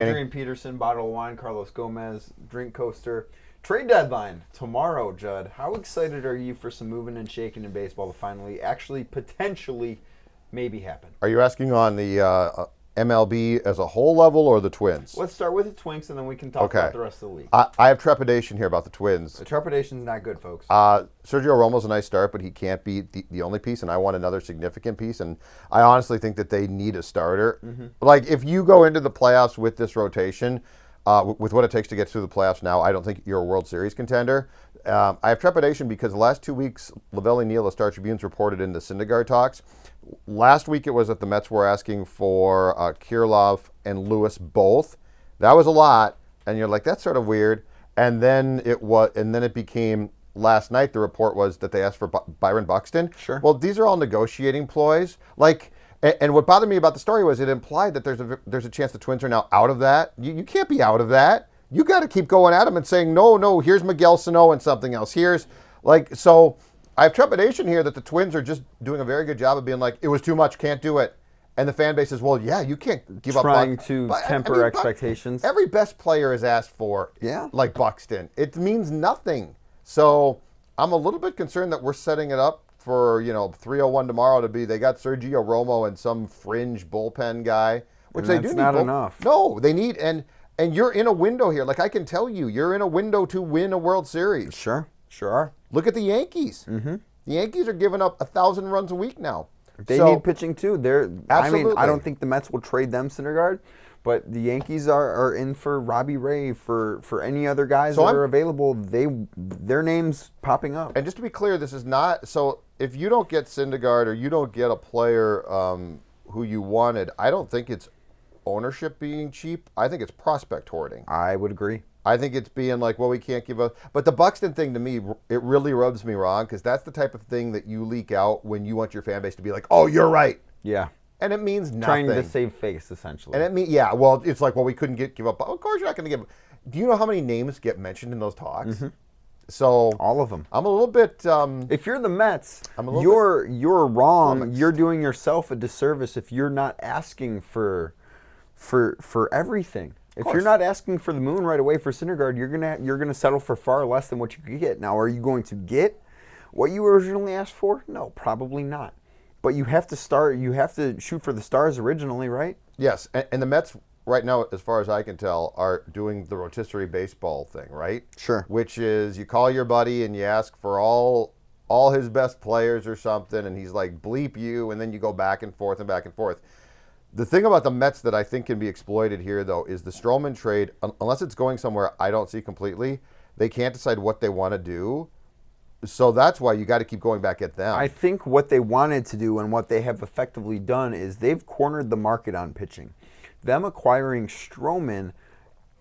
Adrian Peterson, bottle of wine, Carlos Gomez, drink coaster. Trade deadline tomorrow, Judd. How excited are you for some moving and shaking in baseball to finally, actually, potentially, maybe happen? Are you asking on the MLB as a whole level or the Twins? Let's start with the Twinks, and then we can talk about the rest of the league. I have trepidation here about the Twins. The trepidation's not good, folks. Sergio Romo's a nice start, but he can't be the only piece, and I want another significant piece. And I honestly think that they need a starter. Like, if you go into the playoffs with this rotation, with what it takes to get through the playoffs now, I don't think you're a World Series contender. I have trepidation because the last 2 weeks, Lavelli Neal, the Star Tribune's reported in the Syndergaard talks. Last week it was that the Mets were asking for Kirilloff and Lewis both. That was a lot, and you're like, that's sort of weird. And then it became last night. The report was that they asked for Byron Buxton. Sure. Well, these are all negotiating ploys. Like, and what bothered me about the story was it implied that there's a chance the Twins are now out of that. You can't be out of that. You got to keep going at them and saying, no, here's Miguel Sano and something else. So I have trepidation here that the Twins are just doing a very good job of being like, it was too much, can't do it. And the fan base says, well, yeah, you can't give up. Trying to temper expectations. Every best player is asked for, like Buxton. It means nothing. So I'm a little bit concerned that we're setting it up for, 301 tomorrow to be, they got Sergio Romo and some fringe bullpen guy, which they do need. That's not enough. No, they need, and you're in a window here. Like, I can tell you, you're in a window to win a World Series. Sure are. Look at the Yankees. The Yankees are giving up 1,000 runs a week now. They need pitching too. Absolutely. I don't think the Mets will trade them Syndergaard, but the Yankees are in for Robbie Ray, for any other guys that are available. Their names popping up. And just to be clear, this is not so. If you don't get Syndergaard or you don't get a player who you wanted, I don't think it's ownership being cheap. I think it's prospect hoarding. I would agree. I think it's being like, well, we can't give up. But the Buxton thing, to me, it really rubs me wrong because that's the type of thing that you leak out when you want your fan base to be like, oh, you're right. Yeah. And it means nothing. Trying to save face, essentially. And it means, well, it's like, well, we couldn't give up. Of course you're not going to give. Do you know how many names get mentioned in those talks? So all of them. I'm a little bit. If you're the Mets, you're wrong. Flummoxed. You're doing yourself a disservice if you're not asking for everything. If you're not asking for the moon right away for Syndergaard, you're gonna settle for far less than what you could get. Now, are you going to get what you originally asked for? No, probably not. But you have to start. You have to shoot for the stars originally, right? Yes, and the Mets right now, as far as I can tell, are doing the rotisserie baseball thing, right? Sure. Which is you call your buddy and you ask for all his best players or something, and he's like, bleep you, and then you go back and forth and back and forth. The thing about the Mets that I think can be exploited here, though, is the Stroman trade, unless it's going somewhere I don't see completely, they can't decide what they want to do. So that's why you got to keep going back at them. I think what they wanted to do and what they have effectively done is they've cornered the market on pitching. Them acquiring Stroman,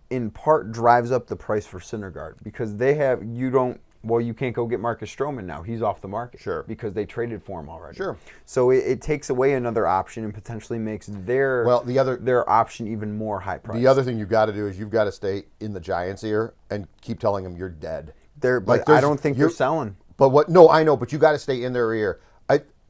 in part, drives up the price for Syndergaard because you can't go get Marcus Stroman now. He's off the market. Sure. Because they traded for him already. Sure. So it takes away another option and potentially makes their option even more high priced. The other thing you've got to do is you've got to stay in the Giants' ear and keep telling them you're dead. I don't think they're selling. But what? No, I know. But you got to stay in their ear.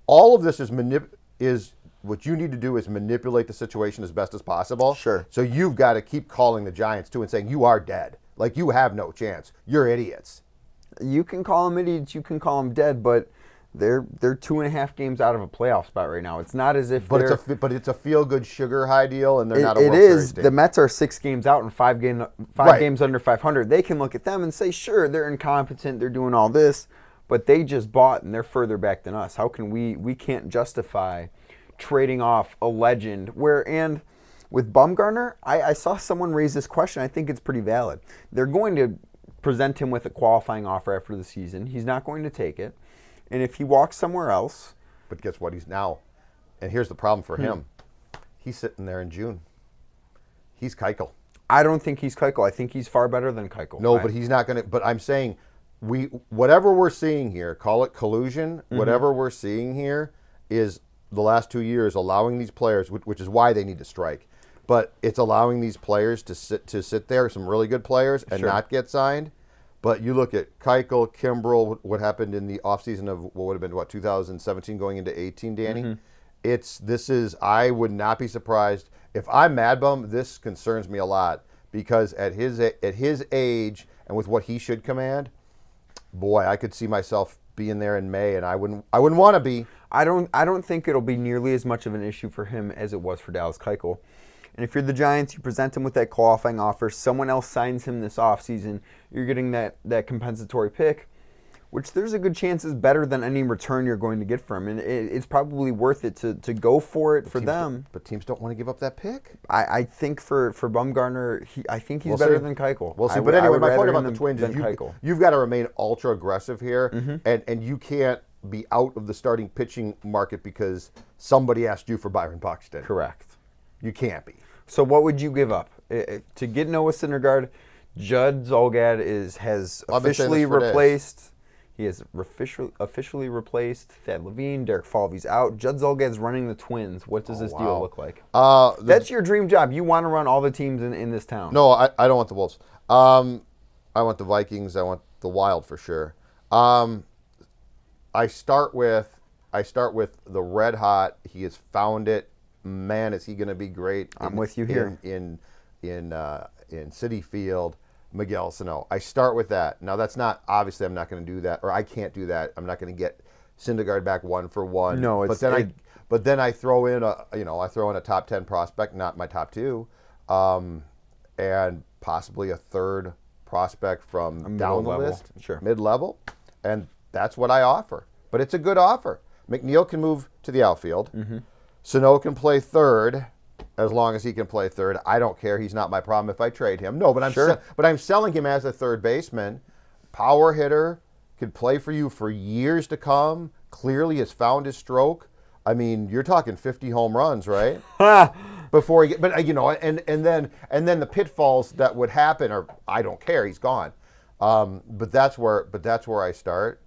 All of this is what you need to do is manipulate the situation as best as possible. Sure. So you've got to keep calling the Giants too and saying you are dead. Like, you have no chance. You're idiots. You can call them idiots. You can call them dead, but they're 2.5 games out of a playoff spot right now. It's not as if it's a feel good sugar high deal, and they're not a World Series team. It is. The Mets are 6 games out and 5 games under 500. They can look at them and say, sure, they're incompetent. They're doing all this, but they just bought and they're further back than us. How can we can't justify trading off a legend and with Bumgarner, I saw someone raise this question. I think it's pretty valid. They're going to present him with a qualifying offer after the season. He's not going to take it. And if he walks somewhere else... But guess what? He's now... And here's the problem for him. He's sitting there in June. He's Keuchel. I don't think he's Keuchel. I think he's far better than Keuchel. No, but he's not going to... But I'm saying, whatever we're seeing here, call it collusion, whatever we're seeing here is the last 2 years allowing these players, which is why they need to strike, but it's allowing these players to sit there, some really good players, and not get signed. But you look at Keuchel, Kimbrel, what happened in the offseason of what would have been, 2017 going into 18, Danny? I would not be surprised. if I'm Mad Bum, this concerns me a lot because at his age and with what he should command, boy, I could see myself being there in May, and I wouldn't want to be. I don't think it'll be nearly as much of an issue for him as it was for Dallas Keuchel. And if you're the Giants, you present him with that qualifying offer. Someone else signs him this offseason. You're getting that compensatory pick, which there's a good chance is better than any return you're going to get from him. And it's probably worth it to go for it for them. But teams don't want to give up that pick. I think for Bumgarner, I think he's better than Keuchel. We'll see. But anyway, my point about the Twins is you've got to remain ultra aggressive here, and you can't be out of the starting pitching market because somebody asked you for Byron Buxton. Correct. You can't be. So what would you give up to get Noah Syndergaard? Judd Zulgad has officially replaced. He has officially replaced Thad Levine. Derek Falvey's out. Judd Zulgad's running the Twins. What does this deal look like? That's your dream job. You want to run all the teams in this town. No, I don't want the Wolves. I want the Vikings. I want the Wild for sure. I start with the red hot. He has found it. Man, is he going to be great? I'm with you here. In Citi Field, Miguel Sano. I start with that. Now that's not obviously. I'm not going to do that, or I can't do that. I'm not going to get Syndergaard back 1-for-1. No, but then I throw in a top 10 prospect, not my top 2, and possibly a third prospect from down the list, mid-level, and that's what I offer. But it's a good offer. McNeil can move to the outfield. Sano can play third, as long as he can play third. I don't care. He's not my problem if I trade him. No, but I'm selling him as a third baseman. Power hitter, could play for you for years to come. Clearly has found his stroke. I mean, you're talking 50 home runs, right? Before he get, but and then the pitfalls that would happen are I don't care. He's gone. But that's where I start.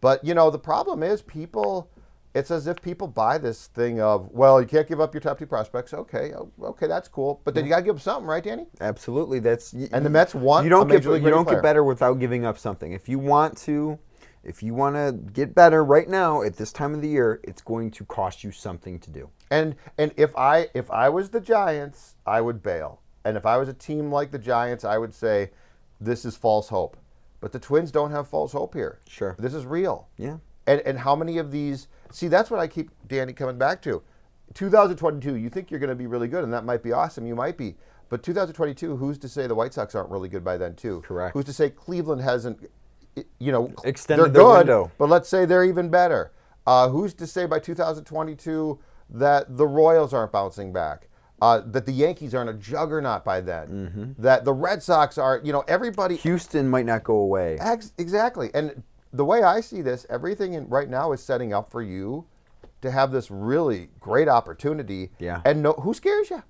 But the problem is people. It's as if people buy this thing of, well, you can't give up your top 2 prospects. Okay, that's cool. But then you got to give up something, right, Danny? Absolutely. And the Mets want. You don't get better without giving up something. If you want to get better right now at this time of the year, it's going to cost you something to do. And if I was the Giants, I would bail. And if I was a team like the Giants, I would say this is false hope. But the Twins don't have false hope here. Sure. This is real. Yeah. And how many of these? See, that's what I keep, Danny, coming back to. 2022, you think you're going to be really good, and that might be awesome. You might be. But 2022, who's to say the White Sox aren't really good by then, too? Correct. Who's to say Cleveland hasn't, extended their window. But let's say they're even better. Who's to say by 2022 that the Royals aren't bouncing back? That the Yankees aren't a juggernaut by then? That the Red Sox are, everybody. Houston might not go away. Exactly. And the way I see this, everything right now is setting up for you to have this really great opportunity. Yeah. And who scares you?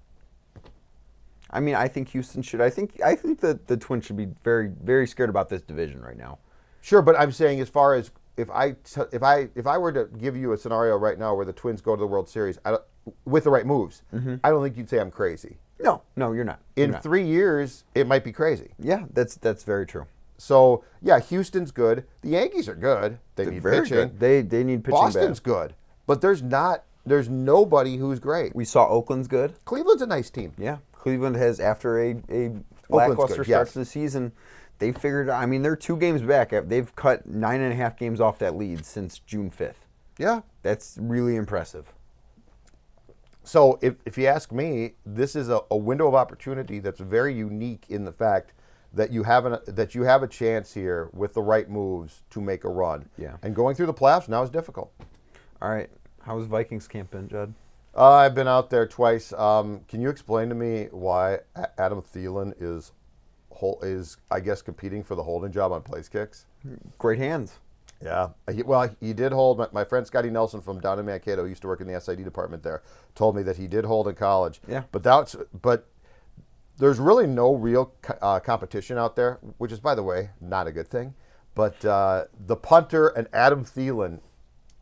I mean, I think Houston should. I think that the Twins should be very, very scared about this division right now. Sure, but I'm saying as far as if I were to give you a scenario right now where the Twins go to the World Series with the right moves, I don't think you'd say I'm crazy. No, you're not. In 3 years, it might be crazy. Yeah, that's very true. So, yeah, Houston's good. The Yankees are good. They're need pitching. Good. They need pitching. Boston's good. But there's nobody who's great. We saw Oakland's good. Cleveland's a nice team. Yeah. Cleveland has, after a lackluster start to the season, they figured out. I mean, they're 2 games back. They've cut 9.5 games off that lead since June 5th. Yeah. That's really impressive. So if you ask me, this is a window of opportunity that's very unique in the fact that you have a chance here with the right moves to make a run. Yeah. And going through the playoffs now is difficult. All right. How's Vikings camp been, Judd? I've been out there twice. Can you explain to me why Adam Thielen is I guess competing for the holding job on place kicks? Great hands. Yeah. He did hold. My friend Scotty Nelson from down in Mankato, who used to work in the SID department there, told me that he did hold in college. Yeah. But there's really no real competition out there, which is, by the way, not a good thing. But the punter and Adam Thielen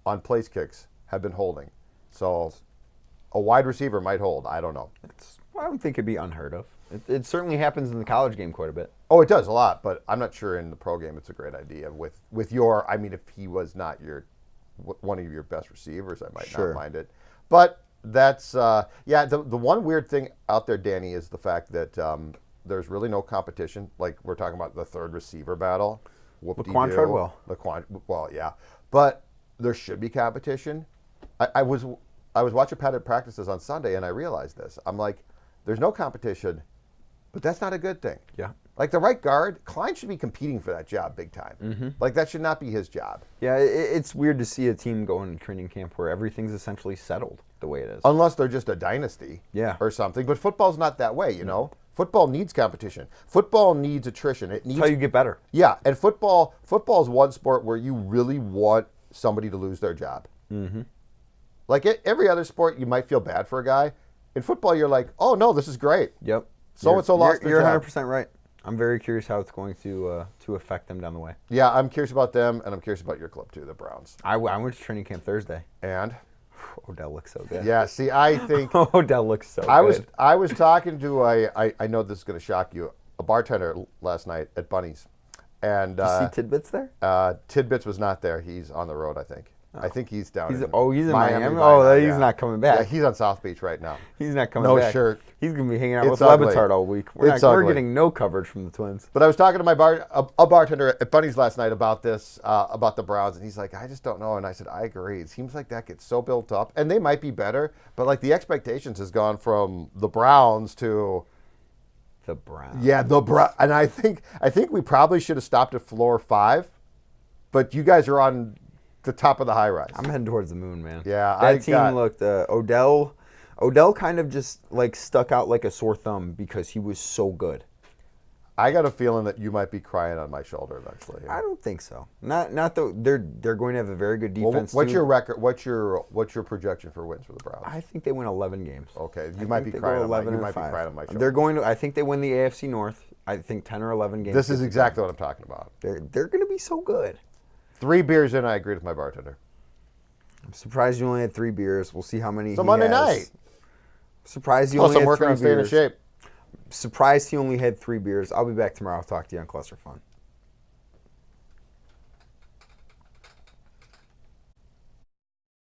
on place kicks have been holding. So a wide receiver might hold. I don't know. I don't think it'd be unheard of. It certainly happens in the college game quite a bit. Oh, it does a lot, but I'm not sure in the pro game it's a great idea. With if he was not one of your best receivers, I might not mind it. But That's yeah. The one weird thing out there, Danny, is the fact that there's really no competition. Like we're talking about the third receiver battle. Laquan Treadwell. Well, yeah, but there should be competition. I was watching padded practices on Sunday, and I realized this. I'm like, there's no competition, but that's not a good thing. Yeah. Like the right guard, Klein should be competing for that job big time. Mm-hmm. Like that should not be his job. Yeah, it's weird to see a team go into training camp where everything's essentially settled the way it is. Unless they're just a dynasty or something. But football's not that way, you know? Football needs competition. Football needs attrition. It needs That's how you get better. Yeah, and football is one sport where you really want somebody to lose their job. Mm-hmm. Like every other sport, you might feel bad for a guy. In football, you're like, oh, no, this is great. Yep. So-and-so lost their job. You're 100% right. I'm very curious how it's going to affect them down the way. Yeah, I'm curious about them, and I'm curious about your club, too, the Browns. I went to training camp Thursday. And? Odell looks so good. Yeah, see, I think... Odell looks so good. I was talking to, I know this is going to shock you, a bartender last night at Bunny's. And, Did you see Tidbits there? Tidbits was not there. He's on the road, I think. I think he's down he's in Miami? He's not coming back. Yeah, he's on South Beach right now. He's not coming back. No shirt. He's going to be hanging out with ugly. Lebitard all week. We're getting no coverage from the Twins. But I was talking to a bartender at Bunny's last night about this, about the Browns, and he's like, I just don't know. And I said, I agree. It seems like that gets so built up. And they might be better, but like the expectations has gone from the Browns to... The Browns. Yeah, the Browns. And I think we probably should have stopped at floor 5, but you guys are on the top of the high rise. I'm heading towards the moon, man. Yeah, that team looked. Odell kind of just like stuck out like a sore thumb because he was so good. I got a feeling that you might be crying on my shoulder eventually. I don't think so. Not though. They're going to have a very good defense. What's your record? What's your projection for wins for the Browns? I think they win 11 games. Okay, you might be crying on my shoulder. They're going to. I think they win the AFC North. I think 10 or 11 games. This is exactly what I'm talking about. They're going to be so good. 3 beers in, I agreed with my bartender. I'm surprised you only had 3 beers. We'll see how many. It's a Monday night. Surprised you only had 3 beers. I'm working on staying in shape. Surprised he only had 3 beers. I'll be back tomorrow. I'll talk to you on Cluster Fun.